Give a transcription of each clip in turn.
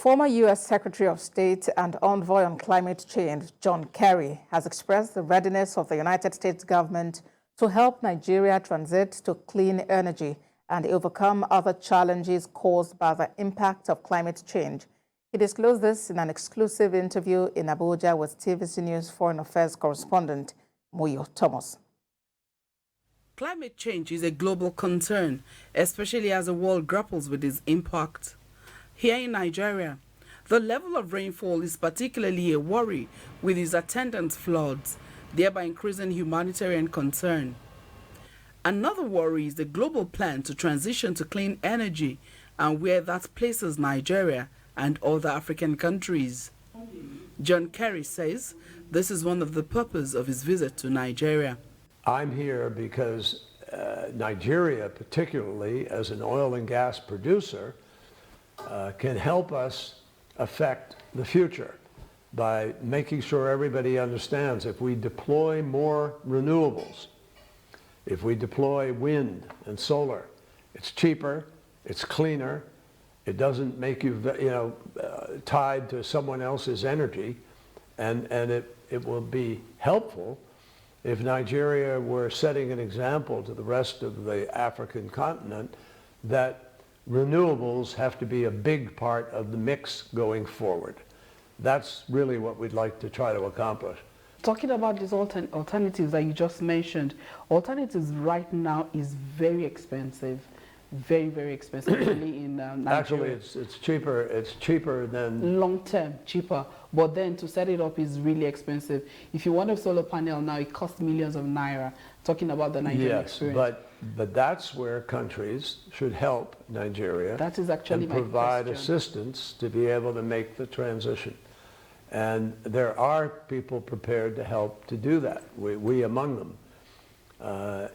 Former U.S. Secretary of State and Envoy on Climate Change, John Kerry, has expressed the readiness of the United States government to help Nigeria transit to clean energy and overcome other challenges caused by the impact of climate change. He disclosed this in an exclusive interview in Abuja with TVC News Foreign Affairs correspondent Muyo Thomas. Climate change is a global concern, especially as the world grapples with its impact. Here in Nigeria, the level of rainfall is particularly a worry, with its attendant floods, thereby increasing humanitarian concern. Another worry is the global plan to transition to clean energy and where that places Nigeria and other African countries. John Kerry says this is one of the purposes of his visit to Nigeria. I'm here because Nigeria, particularly as an oil and gas producer, can help us affect the future by making sure everybody understands if we deploy more renewables, if we deploy wind and solar, it's cheaper, it's cleaner, it doesn't make you, tied to someone else's energy, and it will be helpful if Nigeria were setting an example to the rest of the African continent that renewables have to be a big part of the mix going forward. That's really what we'd like to try to accomplish. Talking about these alternatives that you just mentioned, alternatives right now is very expensive, very, very expensive. in Nigeria. Actually, it's cheaper. It's cheaper than long term, cheaper. But then to set it up is really expensive. If you want a solar panel now, it costs millions of naira. Talking about the Nigerian experience. But that's where countries should help Nigeria. That is actually and provide assistance to be able to make the transition. And there are people prepared to help to do that. We among them.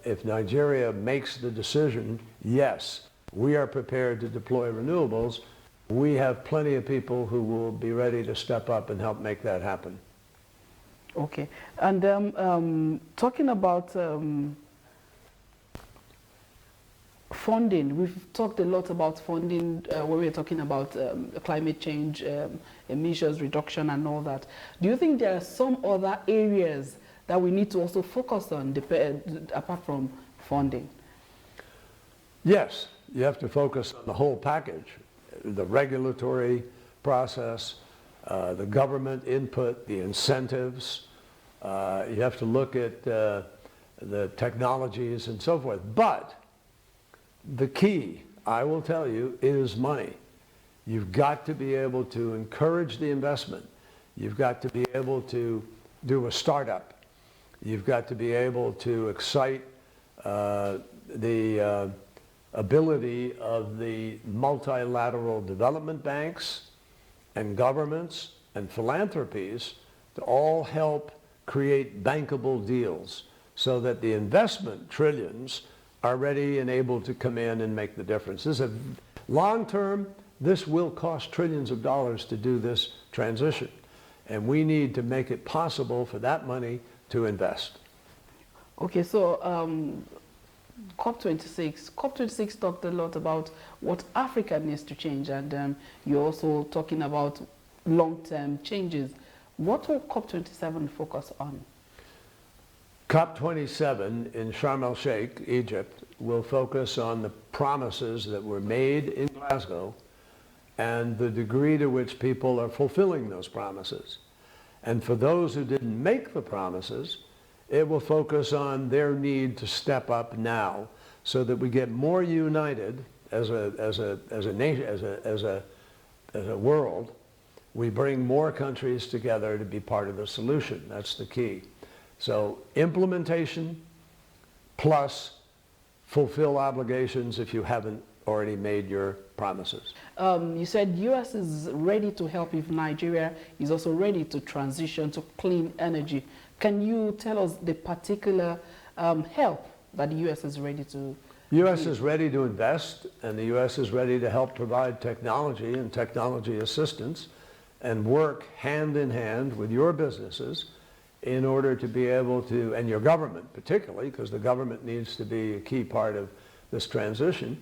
If Nigeria makes the decision, yes, we are prepared to deploy renewables, we have plenty of people who will be ready to step up and help make that happen. Okay. And talking about funding, we've talked a lot about funding when we're talking about climate change, emissions reduction and all that. Do you think there are some other areas that we need to also focus on apart from funding? Yes, you have to focus on the whole package, the regulatory process, the government input, the incentives. You have to look at the technologies and so forth. But the key, I will tell you, is money. You've got to be able to encourage the investment. You've got to be able to do a startup. You've got to be able to excite the ability of the multilateral development banks and governments and philanthropies to all help create bankable deals so that the investment trillions are ready and able to come in and make the difference. This is a long term, this will cost trillions of dollars to do this transition. And we need to make it possible for that money to invest. Okay, so COP26 talked a lot about what Africa needs to change, and you're also talking about long-term changes. What will COP27 focus on? COP27 in Sharm el-Sheikh, Egypt, will focus on the promises that were made in Glasgow and the degree to which people are fulfilling those promises. And for those who didn't make the promises, it will focus on their need to step up now so that we get more united as a nation, as a world. We bring more countries together to be part of the solution. That's the key. So implementation plus fulfill obligations if you haven't already made your promises. You said U.S. is ready to help if Nigeria is also ready to transition to clean energy. Can you tell us the particular help that the U.S. is ready to U.S. is ready to invest, and the U.S. is ready to help provide technology and technology assistance and work hand in hand with your businesses in order to be able to, and your government particularly, because the government needs to be a key part of this transition,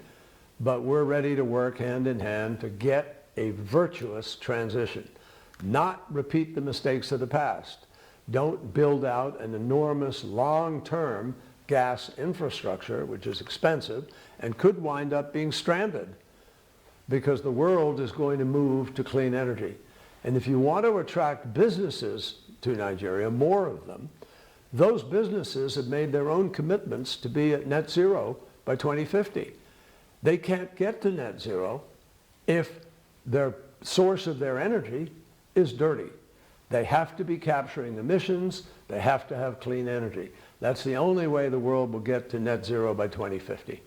but we're ready to work hand in hand to get a virtuous transition, not repeat the mistakes of the past. Don't build out an enormous long-term gas infrastructure, which is expensive and could wind up being stranded because the world is going to move to clean energy. And if you want to attract businesses to Nigeria, more of them, those businesses have made their own commitments to be at net zero by 2050. They can't get to net zero if their source of their energy is dirty. They have to be capturing emissions. They have to have clean energy. That's the only way the world will get to net zero by 2050.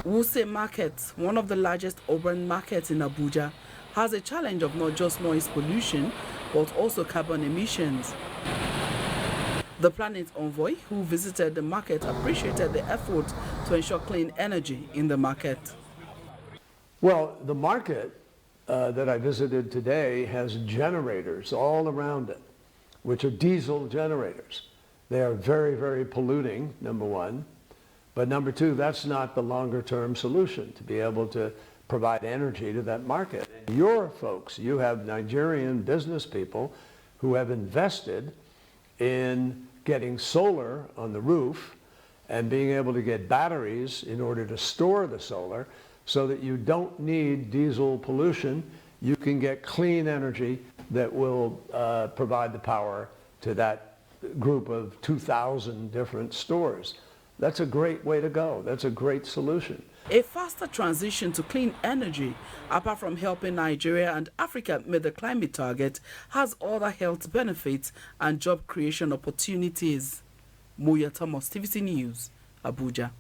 Wuse Market, one of the largest urban markets in Abuja, has a challenge of not just noise pollution, but also carbon emissions. The Planet's Envoy, who visited the market, appreciated the effort to ensure clean energy in the market. Well, the market that I visited today has generators all around it, which are diesel generators. They are very, very polluting, number one. But number two, that's not the longer term solution, to be able to provide energy to that market. Your folks, you have Nigerian business people who have invested in getting solar on the roof and being able to get batteries in order to store the solar so that you don't need diesel pollution. You can get clean energy that will provide the power to that group of 2,000 different stores. That's a great way to go. That's a great solution. A faster transition to clean energy, apart from helping Nigeria and Africa meet the climate target, has other health benefits and job creation opportunities. Moya Thomas, TVC News, Abuja.